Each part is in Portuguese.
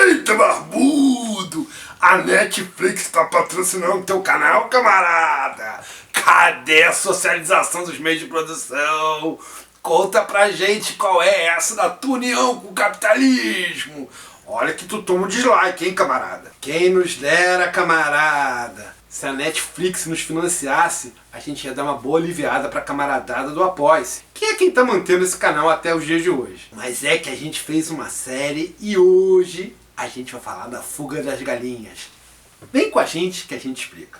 Eita, barbudo! A Netflix tá patrocinando teu canal, camarada! Cadê a socialização dos meios de produção? Conta pra gente qual é essa da tua união com o capitalismo! Olha que tu toma um dislike, hein, camarada? Quem nos dera, camarada! Se a Netflix nos financiasse, a gente ia dar uma boa aliviada pra camaradada do Apoia-se, que é quem tá mantendo esse canal até os dias de hoje. Mas é que a gente fez uma série e hoje a gente vai falar da Fuga das Galinhas. Vem com a gente que a gente explica.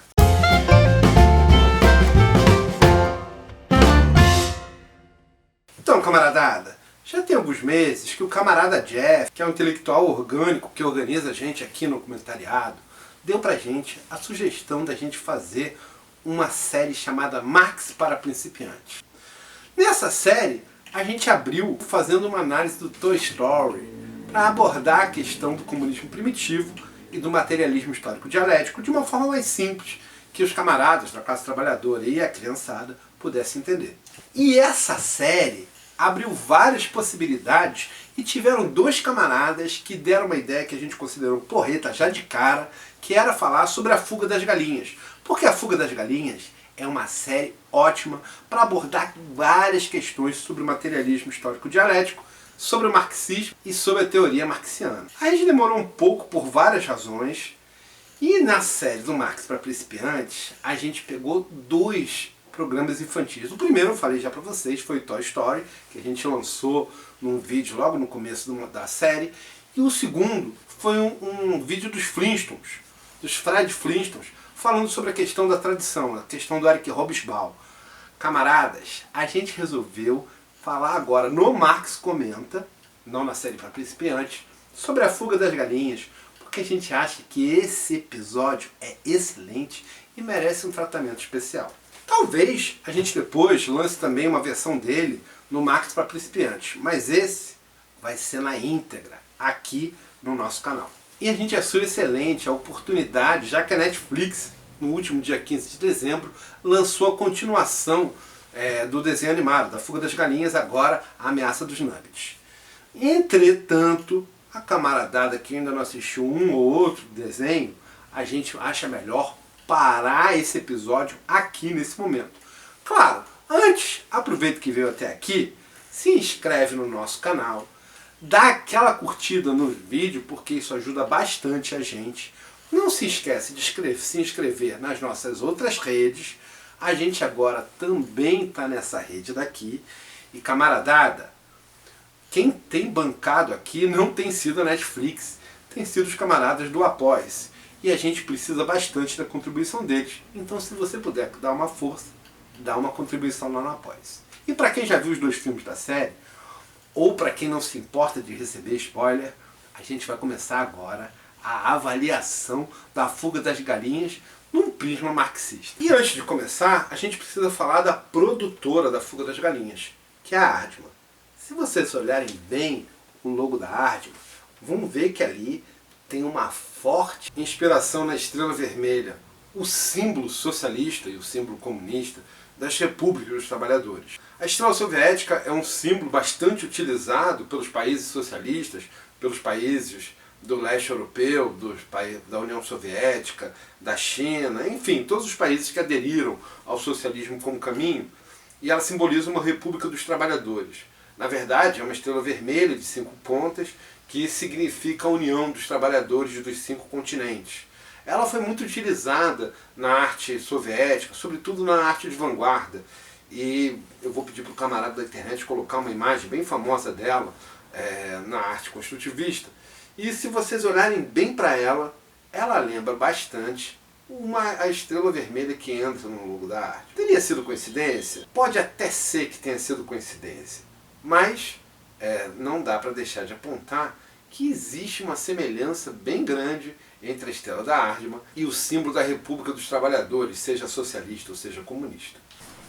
Então, camaradada, já tem alguns meses que o camarada Jeff, que é um intelectual orgânico que organiza a gente aqui no Comentariado, deu pra gente a sugestão da gente fazer uma série chamada Marx para Principiantes. Nessa série, a gente abriu fazendo uma análise do Toy Story para abordar a questão do comunismo primitivo e do materialismo histórico dialético de uma forma mais simples, que os camaradas da classe trabalhadora e a criançada pudessem entender. E essa série abriu várias possibilidades e tiveram dois camaradas que deram uma ideia que a gente considerou porreta já de cara, que era falar sobre a Fuga das Galinhas. Porque a Fuga das Galinhas é uma série ótima para abordar várias questões sobre o materialismo histórico dialético, sobre o marxismo e sobre a teoria marxiana. A gente demorou um pouco por várias razões, e na série do Marx para Principiantes, a gente pegou dois programas infantis. O primeiro, eu falei já para vocês, foi Toy Story, que a gente lançou num vídeo logo no começo da série. E o segundo foi um vídeo dos Flintstones, dos Fred Flintstones, falando sobre a questão da tradição, a questão do Eric Hobsbawm. Camaradas, a gente resolveu falar agora no Marx Comenta, não na série para principiantes, sobre a Fuga das Galinhas, porque a gente acha que esse episódio é excelente e merece um tratamento especial. Talvez a gente depois lance também uma versão dele no Marx para Principiantes, mas esse vai ser na íntegra, aqui no nosso canal. E a gente achou excelente a oportunidade, já que a Netflix, no último dia 15 de dezembro, lançou a continuação do desenho animado, da Fuga das Galinhas, agora a Ameaça dos Nuggets. Entretanto, a camaradada que ainda não assistiu um ou outro desenho, a gente acha melhor parar esse episódio aqui nesse momento. Claro, antes, aproveita que veio até aqui, se inscreve no nosso canal, dá aquela curtida no vídeo, porque isso ajuda bastante a gente. Não se esquece de se inscrever nas nossas outras redes. A gente agora também está nessa rede daqui. E camaradada, quem tem bancado aqui não tem sido a Netflix, tem sido os camaradas do Apoia-se. E a gente precisa bastante da contribuição deles. Então, se você puder dar uma força, dá uma contribuição lá no Apoia-se. E para quem já viu os dois filmes da série, ou para quem não se importa de receber spoiler, a gente vai começar agora a avaliação da Fuga das Galinhas num prisma marxista. E antes de começar, a gente precisa falar da produtora da Fuga das Galinhas, que é a Aardman. Se vocês olharem bem o logo da Aardman, vão ver que ali tem uma forte inspiração na estrela vermelha, o símbolo socialista e o símbolo comunista das repúblicas dos trabalhadores. A estrela soviética é um símbolo bastante utilizado pelos países socialistas, pelos países do leste europeu, da União Soviética, da China, enfim, todos os países que aderiram ao socialismo como caminho, e ela simboliza uma república dos trabalhadores. Na verdade, é uma estrela vermelha de 5 pontas que significa a união dos trabalhadores dos 5 continentes. Ela foi muito utilizada na arte soviética, sobretudo na arte de vanguarda. E eu vou pedir para o camarada da internet colocar uma imagem bem famosa dela na arte construtivista. E se vocês olharem bem para ela, ela lembra bastante a estrela vermelha que entra no logo da arte. Teria sido coincidência? Pode até ser que tenha sido coincidência, mas não dá para deixar de apontar que existe uma semelhança bem grande entre a estrela da Aardman e o símbolo da República dos Trabalhadores, seja socialista ou seja comunista.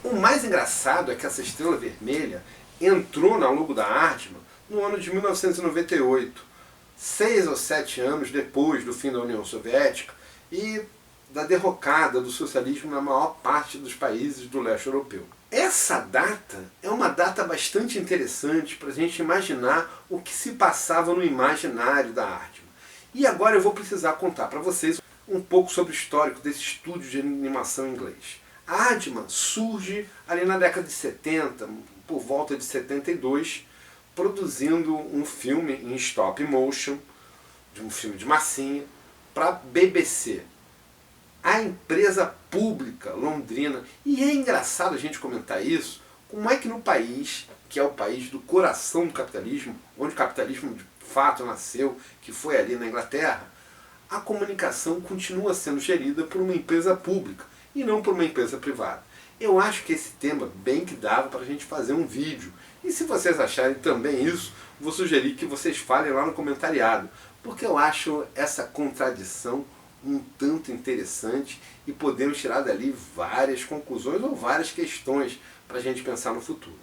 O mais engraçado é que essa estrela vermelha entrou no logo da Aardman no ano de 1998, 6 ou 7 anos depois do fim da União Soviética e da derrocada do socialismo na maior parte dos países do leste europeu. Essa data é uma data bastante interessante para a gente imaginar o que se passava no imaginário da Aardman. E agora eu vou precisar contar para vocês um pouco sobre o histórico desse estúdio de animação inglês. A Aardman surge ali na década de 70, por volta de 72, produzindo um filme em stop motion, de um filme de massinha, para a BBC, a empresa pública londrina. E é engraçado a gente comentar isso, como é que no país, que é o país do coração do capitalismo, onde o capitalismo de fato nasceu, que foi ali na Inglaterra, a comunicação continua sendo gerida por uma empresa pública e não por uma empresa privada. Eu acho que esse tema bem que dava para a gente fazer um vídeo. E se vocês acharem também isso, vou sugerir que vocês falem lá no comentariado, porque eu acho essa contradição um tanto interessante e podemos tirar dali várias conclusões ou várias questões para a gente pensar no futuro.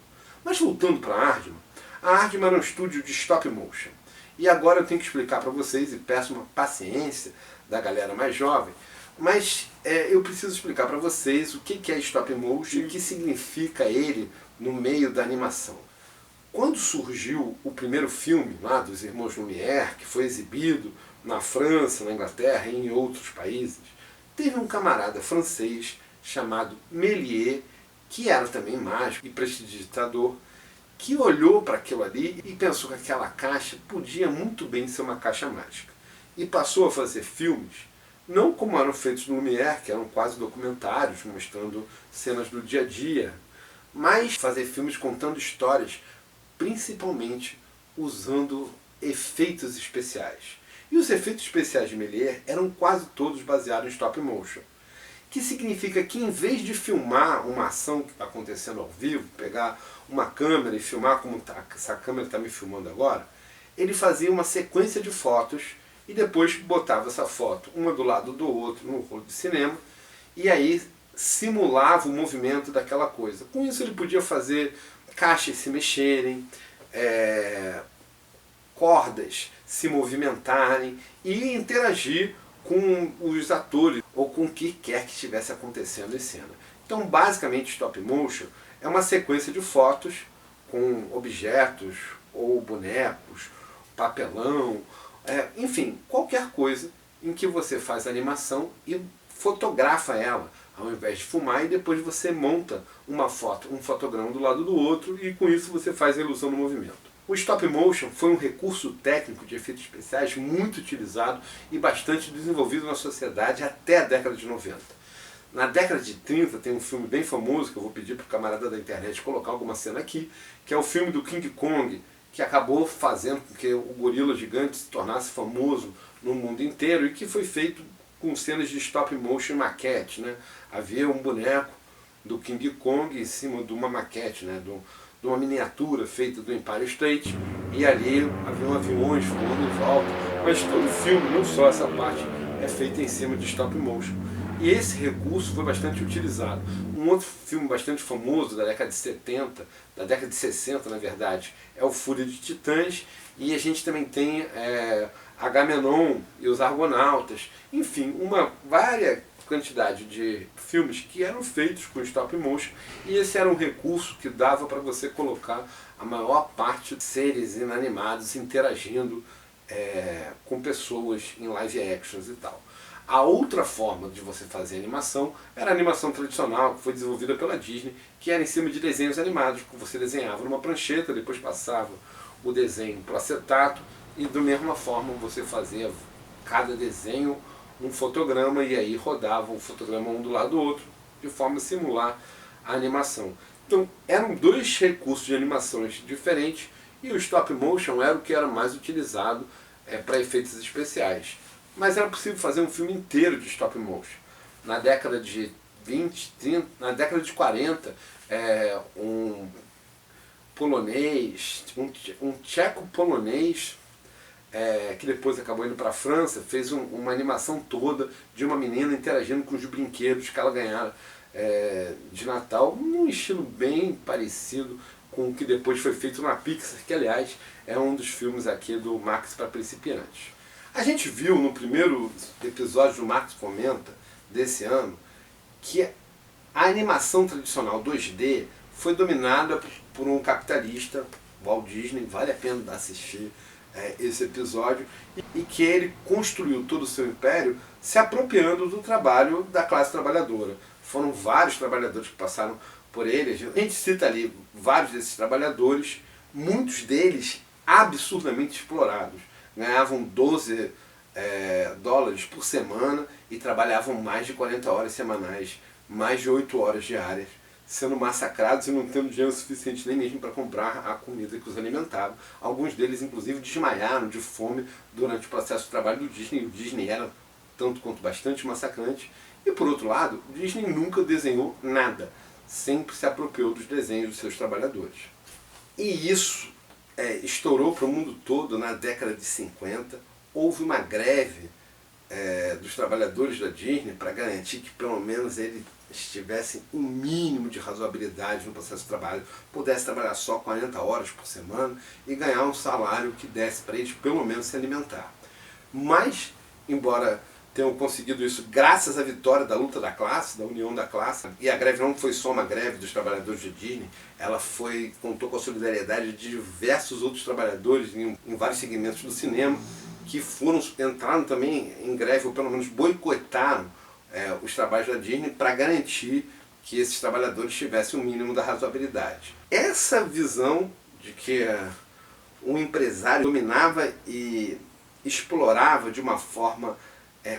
Mas voltando para a Aardman era um estúdio de stop motion. E agora eu tenho que explicar para vocês, e peço uma paciência da galera mais jovem, mas eu preciso explicar para vocês o que é stop motion e o que significa ele no meio da animação. Quando surgiu o primeiro filme lá dos irmãos Lumière, que foi exibido na França, na Inglaterra e em outros países, teve um camarada francês chamado Méliès, que era também mágico e prestidigitador, que olhou para aquilo ali e pensou que aquela caixa podia muito bem ser uma caixa mágica. E passou a fazer filmes, não como eram feitos no Lumière, que eram quase documentários, mostrando cenas do dia a dia, mas fazer filmes contando histórias, principalmente usando efeitos especiais. E os efeitos especiais de Méliès eram quase todos baseados em stop motion. Que significa que em vez de filmar uma ação que está acontecendo ao vivo, pegar uma câmera e filmar como essa câmera está me filmando agora, ele fazia uma sequência de fotos e depois botava essa foto uma do lado do outro no rolo de cinema e aí simulava o movimento daquela coisa. Com isso ele podia fazer caixas se mexerem, cordas se movimentarem e interagir com os atores ou com o que quer que estivesse acontecendo em cena. Então, basicamente, stop motion é uma sequência de fotos com objetos ou bonecos, papelão, enfim, qualquer coisa em que você faz animação e fotografa ela, ao invés de filmar, e depois você monta uma foto, um fotograma do lado do outro e com isso você faz a ilusão do movimento. O stop motion foi um recurso técnico de efeitos especiais muito utilizado e bastante desenvolvido na sociedade até a década de 90. Na década de 30 tem um filme bem famoso, que eu vou pedir para o camarada da internet colocar alguma cena aqui, que é o filme do King Kong, que acabou fazendo com que o gorila gigante se tornasse famoso no mundo inteiro e que foi feito com cenas de stop motion maquete, né? Havia um boneco do King Kong em cima de uma maquete, né? De uma miniatura feita do Empire State, e ali haviam aviões voando em volta, mas todo o filme, não só essa parte, é feita em cima de stop motion. E esse recurso foi bastante utilizado. Um outro filme bastante famoso da década de 70, da década de 60 na verdade, é o Fúria de Titãs, e a gente também tem Agamenon e os Argonautas, enfim, uma vária quantidade de filmes que eram feitos com stop motion, e esse era um recurso que dava para você colocar a maior parte de seres inanimados interagindo com pessoas em live actions e tal. A outra forma de você fazer animação era a animação tradicional, que foi desenvolvida pela Disney, que era em cima de desenhos animados, que você desenhava numa prancheta, depois passava o desenho para o acetato, e da mesma forma você fazia cada desenho um fotograma e aí rodava o fotograma um do lado do outro, de forma a simular a animação. Então eram dois recursos de animações diferentes e o stop motion era o que era mais utilizado para efeitos especiais. Mas era possível fazer um filme inteiro de stop motion. Na década de 20, 30, na década de 40, um polonês, um tcheco-polonês, que depois acabou indo para a França, fez uma animação toda de uma menina interagindo com os brinquedos que ela ganhara de Natal, num estilo bem parecido com o que depois foi feito na Pixar, que aliás é um dos filmes aqui do Max para Principiantes. A gente viu no primeiro episódio do Max Comenta desse ano que a animação tradicional 2D foi dominada por um capitalista, Walt Disney, vale a pena assistir. esse episódio, e que ele construiu todo o seu império se apropriando do trabalho da classe trabalhadora. Foram vários trabalhadores que passaram por ele. A gente cita ali vários desses trabalhadores, muitos deles absurdamente explorados. Ganhavam 12 dólares por semana e trabalhavam mais de 40 horas semanais, mais de 8 horas diárias, sendo massacrados e não tendo dinheiro suficiente nem mesmo para comprar a comida que os alimentava. Alguns deles, inclusive, desmaiaram de fome durante o processo de trabalho do Disney. O Disney era tanto quanto bastante massacrante. E, por outro lado, o Disney nunca desenhou nada. Sempre se apropriou dos desenhos dos seus trabalhadores. E isso estourou para o mundo todo na década de 50. Houve uma greve dos trabalhadores da Disney para garantir que pelo menos eles tivessem um mínimo de razoabilidade no processo de trabalho, pudesse trabalhar só 40 horas por semana e ganhar um salário que desse para eles pelo menos se alimentar. Mas, embora tenham conseguido isso graças à vitória da luta da classe, da união da classe, e a greve não foi só uma greve dos trabalhadores de Disney, ela contou com a solidariedade de diversos outros trabalhadores em vários segmentos do cinema, que entraram também em greve, ou pelo menos boicotaram os trabalhos da Disney para garantir que esses trabalhadores tivessem o mínimo da razoabilidade. Essa visão de que um empresário dominava e explorava de uma forma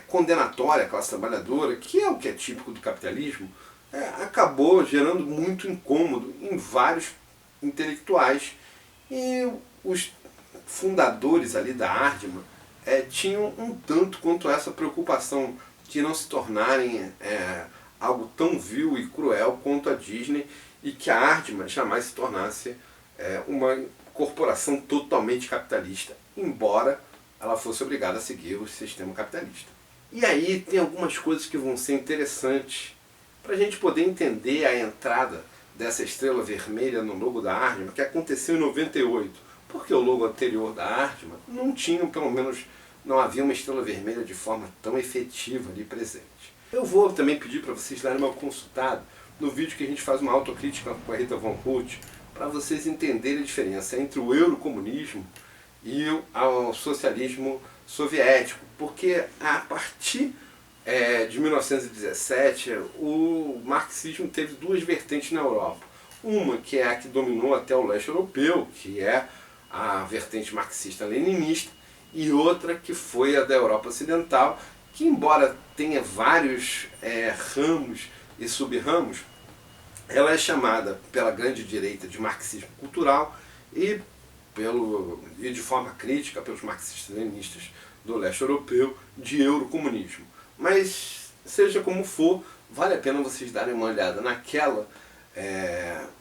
condenatória a classe trabalhadora, que é o que é típico do capitalismo, acabou gerando muito incômodo em vários intelectuais. E os fundadores ali da Aardman tinham um tanto quanto essa preocupação de não se tornarem algo tão vil e cruel quanto a Disney, e que a Aardman jamais se tornasse uma corporação totalmente capitalista, embora ela fosse obrigada a seguir o sistema capitalista. E aí tem algumas coisas que vão ser interessantes para a gente poder entender a entrada dessa estrela vermelha no logo da Aardman, que aconteceu em 98, porque o logo anterior da Aardman não tinha, pelo menos não havia uma estrela vermelha de forma tão efetiva ali presente. Eu vou também pedir para vocês darem uma consultada no vídeo que a gente faz uma autocrítica com a Rita Von Huth, para vocês entenderem a diferença entre o eurocomunismo e o socialismo soviético, porque a partir de 1917 o marxismo teve duas vertentes na Europa. Uma que é a que dominou até o leste europeu, que é a vertente marxista-leninista, e outra que foi a da Europa Ocidental, que embora tenha vários ramos e sub-ramos, ela é chamada pela grande direita de marxismo cultural e de forma crítica pelos marxistas-leninistas do leste europeu de eurocomunismo. Mas, seja como for, vale a pena vocês darem uma olhada naquela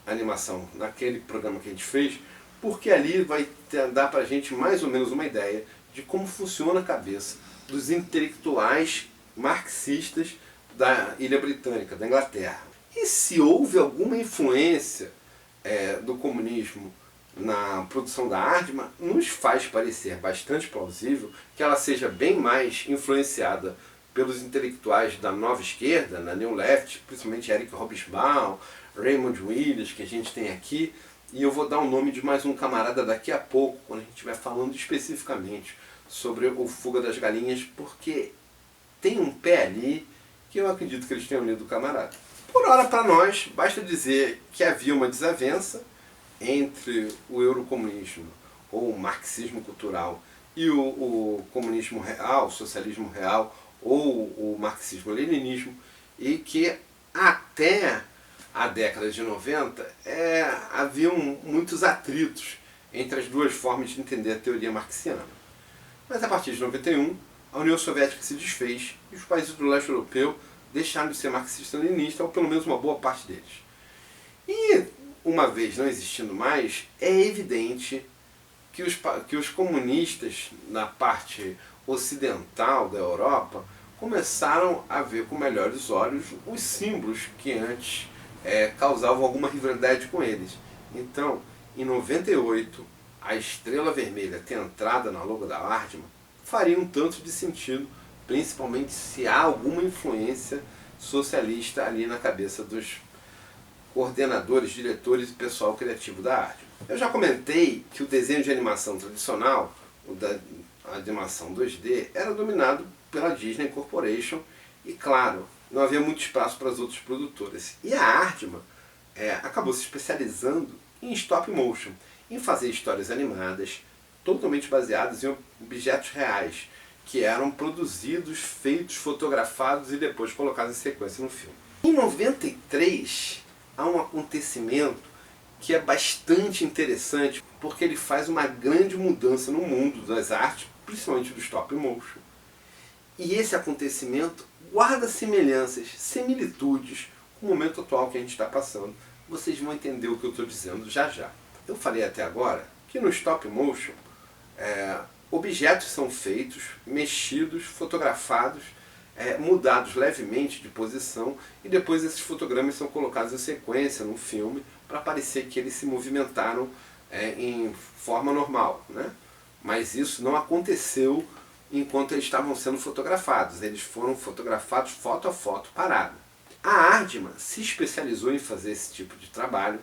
animação, naquele programa que a gente fez, porque ali vai dar pra gente mais ou menos uma ideia de como funciona a cabeça dos intelectuais marxistas da Ilha Britânica, da Inglaterra. E se houve alguma influência do comunismo na produção da Aardman, nos faz parecer bastante plausível que ela seja bem mais influenciada pelos intelectuais da nova esquerda, na New Left, principalmente Eric Hobsbawm, Raymond Willis, que a gente tem aqui, e eu vou dar o nome de mais um camarada daqui a pouco, quando a gente estiver falando especificamente sobre o Fuga das Galinhas, porque tem um pé ali que eu acredito que eles tenham lido o camarada. Por hora, para nós, basta dizer que havia uma desavença entre o eurocomunismo, ou o marxismo cultural, e o comunismo real, o socialismo real, ou o marxismo-leninismo, e que até a década de 90 haviam muitos atritos entre as duas formas de entender a teoria marxiana. Mas a partir de 91, a União Soviética se desfez e os países do leste europeu deixaram de ser marxista-leninista, ou pelo menos uma boa parte deles. E, uma vez não existindo mais, é evidente que os comunistas na parte ocidental da Europa começaram a ver com melhores olhos os símbolos que antes causavam alguma rivalidade com eles. Então, em 98, a estrela vermelha ter entrada na logo da Aardman faria um tanto de sentido, principalmente se há alguma influência socialista ali na cabeça dos coordenadores, diretores e pessoal criativo da Aardman. Eu já comentei que o desenho de animação tradicional, o da animação 2D, era dominado pela Disney Corporation e, claro, não havia muito espaço para as outras produtoras. E a Aardman acabou se especializando em stop motion, em fazer histórias animadas totalmente baseadas em objetos reais, que eram produzidos, feitos, fotografados e depois colocados em sequência no filme. Em 93, há um acontecimento que é bastante interessante, porque ele faz uma grande mudança no mundo das artes, principalmente do stop motion. E esse acontecimento guarda semelhanças, similitudes com o momento atual que a gente está passando. Vocês vão entender o que eu estou dizendo já já. Eu falei até agora que no stop motion, objetos são feitos, mexidos, fotografados, mudados levemente de posição e depois esses fotogramas são colocados em sequência no filme para parecer que eles se movimentaram em forma normal, né? Mas isso não aconteceu enquanto eles estavam sendo fotografados. Eles foram fotografados foto a foto, parado. A Aardman se especializou em fazer esse tipo de trabalho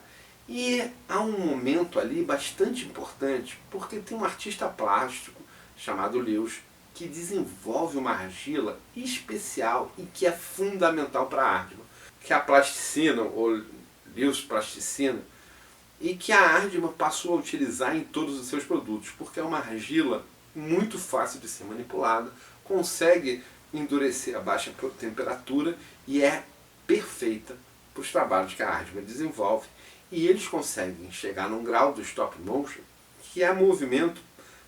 e há um momento ali bastante importante, porque tem um artista plástico chamado Lewis que desenvolve uma argila especial e que é fundamental para a Aardman, que é a plasticina, ou Lewis Plasticina, e que a Aardman passou a utilizar em todos os seus produtos, porque é uma argila muito fácil de ser manipulada, consegue endurecer a baixa temperatura e é perfeita para os trabalhos que a Aardman desenvolve. E eles conseguem chegar num grau do stop motion que é movimento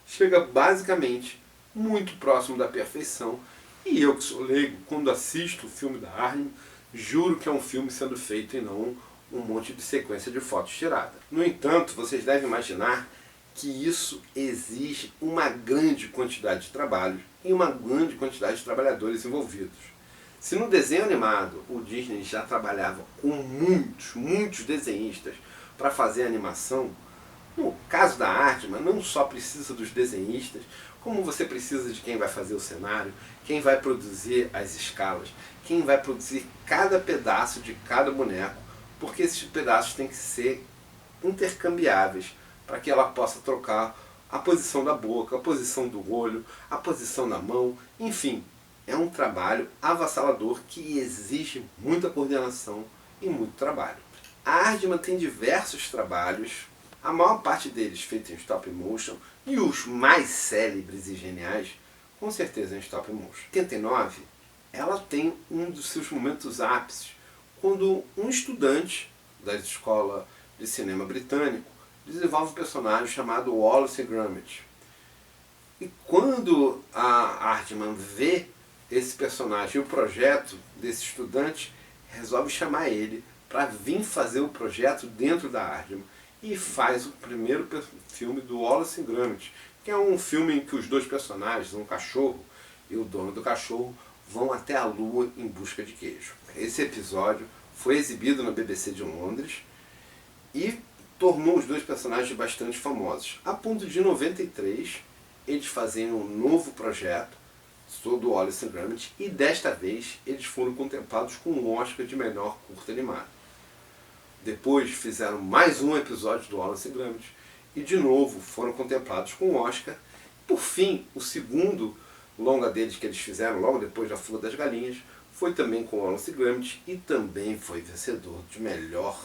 chega basicamente muito próximo da perfeição. E eu que sou leigo, quando assisto o filme da Aardman, juro que é um filme sendo feito e não um monte de sequência de fotos tirada. No entanto, vocês devem imaginar que isso exige uma grande quantidade de trabalho e uma grande quantidade de trabalhadores envolvidos. Se no desenho animado o Disney já trabalhava com muitos desenhistas para fazer a animação, no caso da Aardman não só precisa dos desenhistas, como você precisa de quem vai fazer o cenário, quem vai produzir as escalas, quem vai produzir cada pedaço de cada boneco, porque esses pedaços têm que ser intercambiáveis para que ela possa trocar a posição da boca, a posição do olho, a posição da mão, enfim. É um trabalho avassalador que exige muita coordenação e muito trabalho. A Aardman tem diversos trabalhos, a maior parte deles feitos em stop motion, e os mais célebres e geniais, com certeza em stop motion. Em 89, ela tem um dos seus momentos ápices, quando um estudante da escola de cinema britânico desenvolve um personagem chamado Wallace Gromit. E quando a Aardman vê esse personagem e o projeto desse estudante, resolve chamar ele para vir fazer o projeto dentro da Aardman e faz o primeiro filme do Wallace Gromit, que é um filme em que os dois personagens, um cachorro e o dono do cachorro, vão até a lua em busca de queijo. Esse episódio foi exibido na BBC de Londres e tornou os dois personagens bastante famosos, a ponto de em 93 eles fazerem um novo projeto sobre o Wallace & Gromit e desta vez eles foram contemplados com um Oscar de melhor curta animado. Depois fizeram mais um episódio do Wallace & Gromit e de novo foram contemplados com o Oscar. Por fim, o segundo longa deles que eles fizeram logo depois da Fuga das Galinhas foi também com o Wallace & Gromit e também foi vencedor de melhor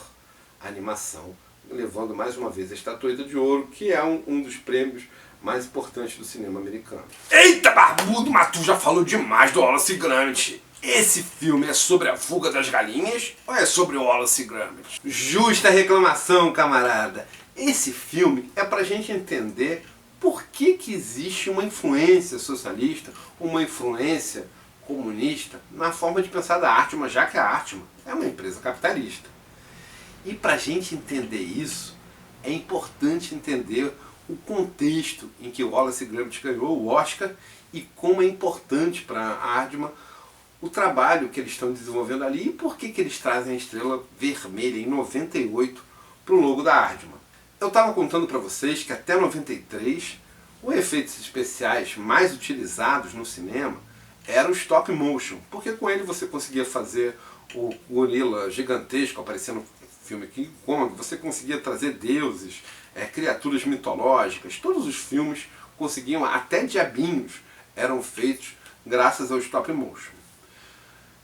animação, levando mais uma vez a estatueta de ouro, que é um dos prêmios mais importantes do cinema americano. Eita, barbudo, mas tu já falou demais do Wallace & Gromit. Esse filme é sobre a Fuga das Galinhas ou é sobre o Wallace & Gromit? Justa reclamação, camarada. Esse filme é pra gente entender por que existe uma influência socialista, uma influência comunista na forma de pensar da Aardman, já que a Aardman é uma empresa capitalista. E para a gente entender isso, é importante entender o contexto em que o Wallace & Gromit ganhou o Oscar e como é importante para a Aardman o trabalho que eles estão desenvolvendo ali e por que eles trazem a estrela vermelha em 98 para o logo da Aardman. Eu estava contando para vocês que até 93 os efeitos especiais mais utilizados no cinema era o stop motion, porque com ele você conseguia fazer o gorila gigantesco aparecendo no filme King Kong, você conseguia trazer deuses, criaturas mitológicas, todos os filmes conseguiam, até diabinhos eram feitos graças ao stop motion.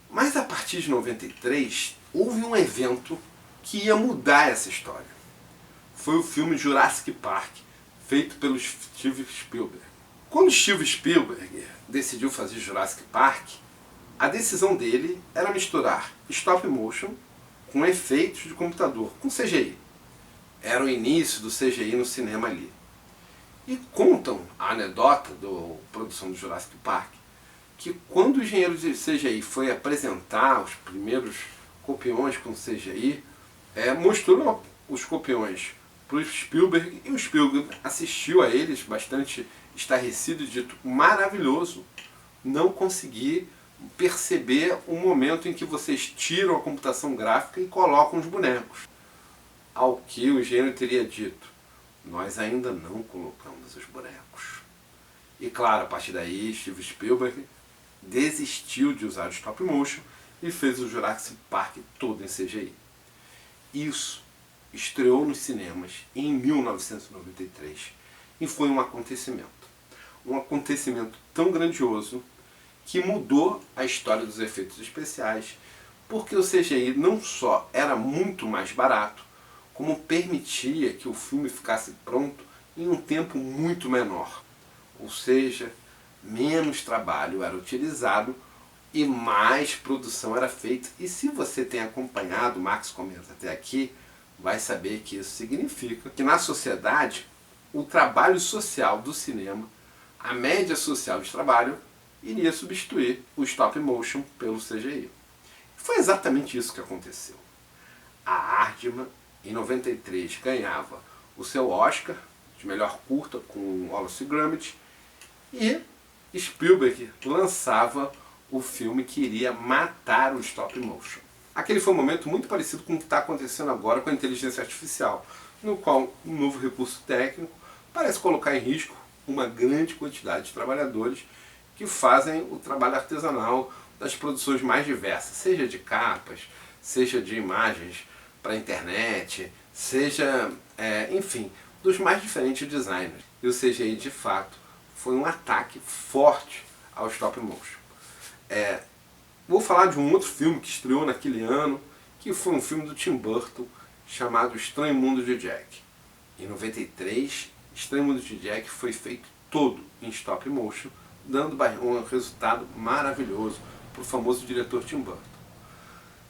Mas a partir de 93, houve um evento que ia mudar essa história. Foi o filme Jurassic Park, feito pelo Steven Spielberg. Quando Steven Spielberg decidiu fazer Jurassic Park, a decisão dele era misturar stop motion com efeitos de computador, com CGI. Era o início do CGI no cinema ali. E contam a anedota da produção do Jurassic Park, que quando o engenheiro de CGI foi apresentar os primeiros copiões com CGI, mostrou os copiões para o Spielberg, e o Spielberg assistiu a eles bastante estarrecido e dito: maravilhoso, não consegui perceber o momento em que vocês tiram a computação gráfica e colocam os bonecos. Ao que o engenheiro teria dito: nós ainda não colocamos os bonecos. E claro, a partir daí, Steven Spielberg desistiu de usar o stop motion e fez o Jurassic Park todo em CGI. Isso estreou nos cinemas em 1993 e foi um acontecimento. Um acontecimento tão grandioso que mudou a história dos efeitos especiais, porque o CGI não só era muito mais barato, como permitia que o filme ficasse pronto em um tempo muito menor. Ou seja, menos trabalho era utilizado e mais produção era feita. E se você tem acompanhado o Max Comenta até aqui, vai saber que isso significa que na sociedade, o trabalho social do cinema, a média social de trabalho, iria substituir o stop motion pelo CGI. Foi exatamente isso que aconteceu. A Aardman, em 93, ganhava o seu Oscar de melhor curta com Wallace e Gromit, e Spielberg lançava o filme que iria matar o stop motion. Aquele foi um momento muito parecido com o que está acontecendo agora com a inteligência artificial, no qual um novo recurso técnico parece colocar em risco uma grande quantidade de trabalhadores que fazem o trabalho artesanal das produções mais diversas, seja de capas, seja de imagens para a internet, seja, enfim, dos mais diferentes designers. E o CGI, de fato, foi um ataque forte ao stop motion. Vou falar de um outro filme que estreou naquele ano, que foi um filme do Tim Burton, chamado Estranho Mundo de Jack. Em 93, Estranho Mundo de Jack foi feito todo em stop motion, dando um resultado maravilhoso para o famoso diretor Tim Burton.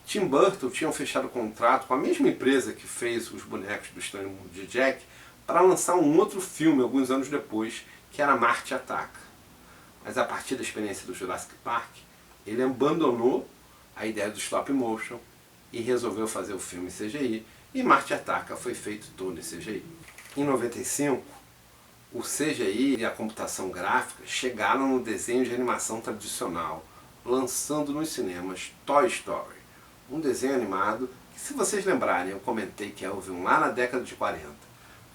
Tim Burton tinha fechado contrato com a mesma empresa que fez os bonecos do Estranho Mundo de Jack para lançar um outro filme alguns anos depois, que era Marte Ataca. Mas a partir da experiência do Jurassic Park, ele abandonou a ideia do stop motion e resolveu fazer o filme CGI, e Marte Ataca foi feito todo em CGI. Em 95, o CGI e a computação gráfica chegaram no desenho de animação tradicional, lançando nos cinemas Toy Story, um desenho animado que, se vocês lembrarem, eu comentei que houve um lá na década de 40,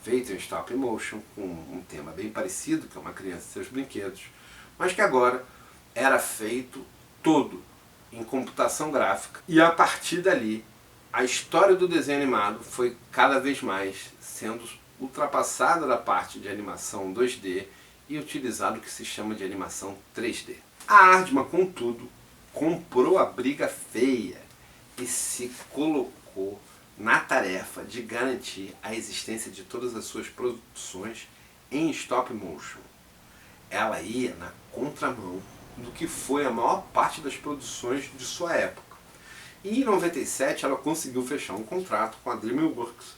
feito em stop motion, com um tema bem parecido, que é uma criança e seus brinquedos, mas que agora era feito todo em computação gráfica. E a partir dali, a história do desenho animado foi cada vez mais sendo ultrapassada da parte de animação 2D e utilizado o que se chama de animação 3D. A Aardman, contudo, comprou a briga feia e se colocou na tarefa de garantir a existência de todas as suas produções em stop motion. Ela ia na contramão do que foi a maior parte das produções de sua época. E em 97 ela conseguiu fechar um contrato com a DreamWorks,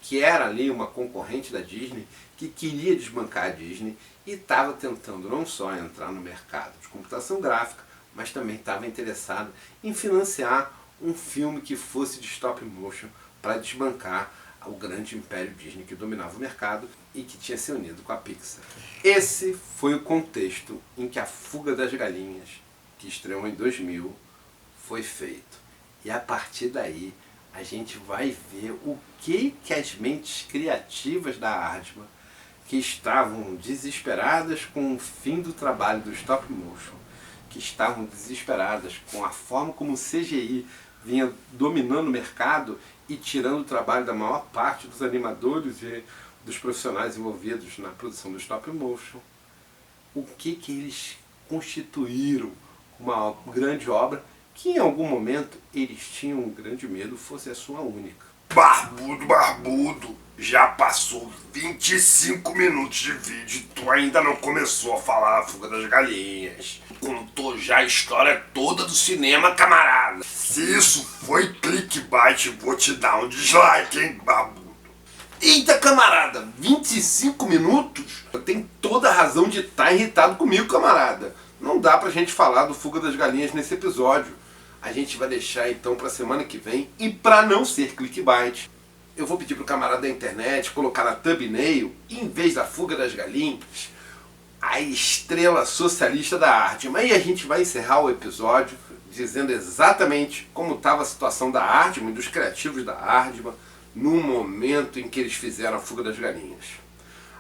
que era ali uma concorrente da Disney, que queria desbancar a Disney e estava tentando não só entrar no mercado de computação gráfica, mas também estava interessada em financiar um filme que fosse de stop motion para desbancar o grande império Disney que dominava o mercado e que tinha se unido com a Pixar. Esse foi o contexto em que A Fuga das Galinhas, que estreou em 2000, foi feito. E a partir daí a gente vai ver o que as mentes criativas da Aardman, que estavam desesperadas com o fim do trabalho do stop motion, que estavam desesperadas com a forma como o CGI vinha dominando o mercado e tirando o trabalho da maior parte dos animadores e dos profissionais envolvidos na produção do stop motion, o que eles constituíram uma grande obra que em algum momento eles tinham um grande medo fosse a sua única. Barbudo, já passou 25 minutos de vídeo e tu ainda não começou a falar a Fuga das Galinhas. Contou já a história toda do cinema, camarada. Se isso foi clickbait, vou te dar um dislike, hein, Barbudo. Eita, camarada, 25 minutos? Tem toda a razão de estar irritado comigo, camarada. Não dá pra gente falar do Fuga das Galinhas nesse episódio. A gente vai deixar então pra semana que vem. E pra não ser clickbait, eu vou pedir pro camarada da internet colocar na thumbnail, em vez da Fuga das Galinhas, a estrela socialista da Hardman. E a gente vai encerrar o episódio dizendo exatamente como estava a situação da Hardman e dos criativos da Hardman no momento em que eles fizeram a Fuga das Galinhas.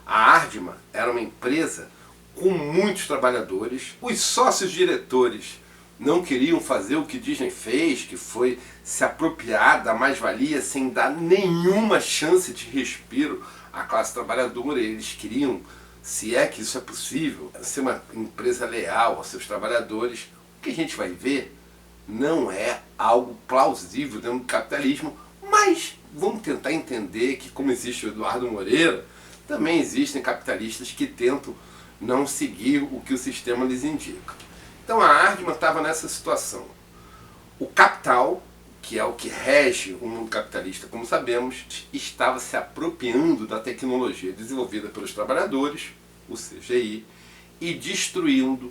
A Hardman era uma empresa com muitos trabalhadores. Os sócios diretores não queriam fazer o que Disney fez, que foi se apropriar da mais-valia sem dar nenhuma chance de respiro à classe trabalhadora. Eles queriam, se é que isso é possível, ser uma empresa leal aos seus trabalhadores. O que a gente vai ver não é algo plausível dentro do capitalismo, mas vamos tentar entender que, como existe o Eduardo Moreira, também existem capitalistas que tentam não seguir o que o sistema lhes indica. Então a Hardman estava nessa situação. O capital, que é o que rege o mundo capitalista, como sabemos, estava se apropriando da tecnologia desenvolvida pelos trabalhadores, o CGI, e destruindo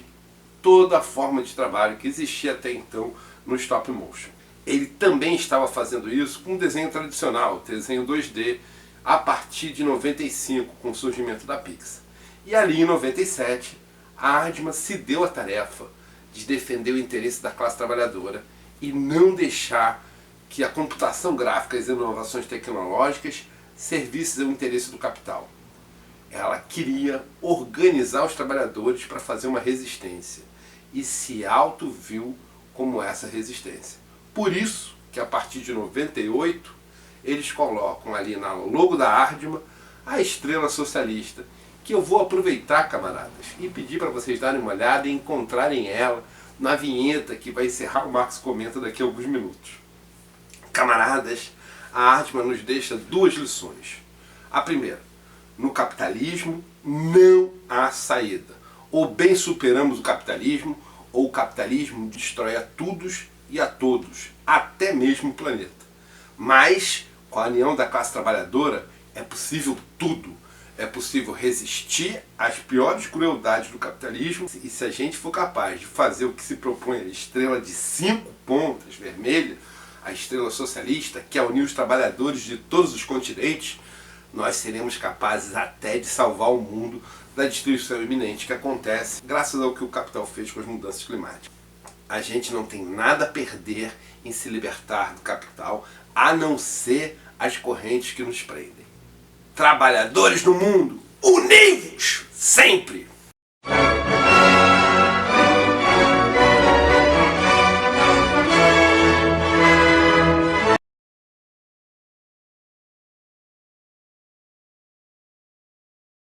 toda a forma de trabalho que existia até então no stop motion. Ele também estava fazendo isso com um desenho tradicional, desenho 2D, a partir de 95, com o surgimento da Pixar. E ali em 97, a Hardman se deu a tarefa de defender o interesse da classe trabalhadora e não deixar que a computação gráfica e as inovações tecnológicas servissem ao interesse do capital. Ela queria organizar os trabalhadores para fazer uma resistência e se auto-viu como essa resistência. Por isso que a partir de 98 eles colocam ali na logo da Hardman a estrela socialista, que eu vou aproveitar, camaradas, e pedir para vocês darem uma olhada e encontrarem ela na vinheta que vai encerrar o Marcos Comenta daqui a alguns minutos. Camaradas, a Hardman nos deixa duas lições. A primeira, no capitalismo não há saída. Ou bem superamos o capitalismo, ou o capitalismo destrói a todos e a todos, até mesmo o planeta. Mas, com a união da classe trabalhadora, é possível tudo. É possível resistir às piores crueldades do capitalismo, e se a gente for capaz de fazer o que se propõe a estrela de 5 pontas vermelha, a estrela socialista, que é unir os trabalhadores de todos os continentes, nós seremos capazes até de salvar o mundo da destruição iminente que acontece graças ao que o capital fez com as mudanças climáticas. A gente não tem nada a perder em se libertar do capital, a não ser as correntes que nos prendem. Trabalhadores no mundo, univos sempre!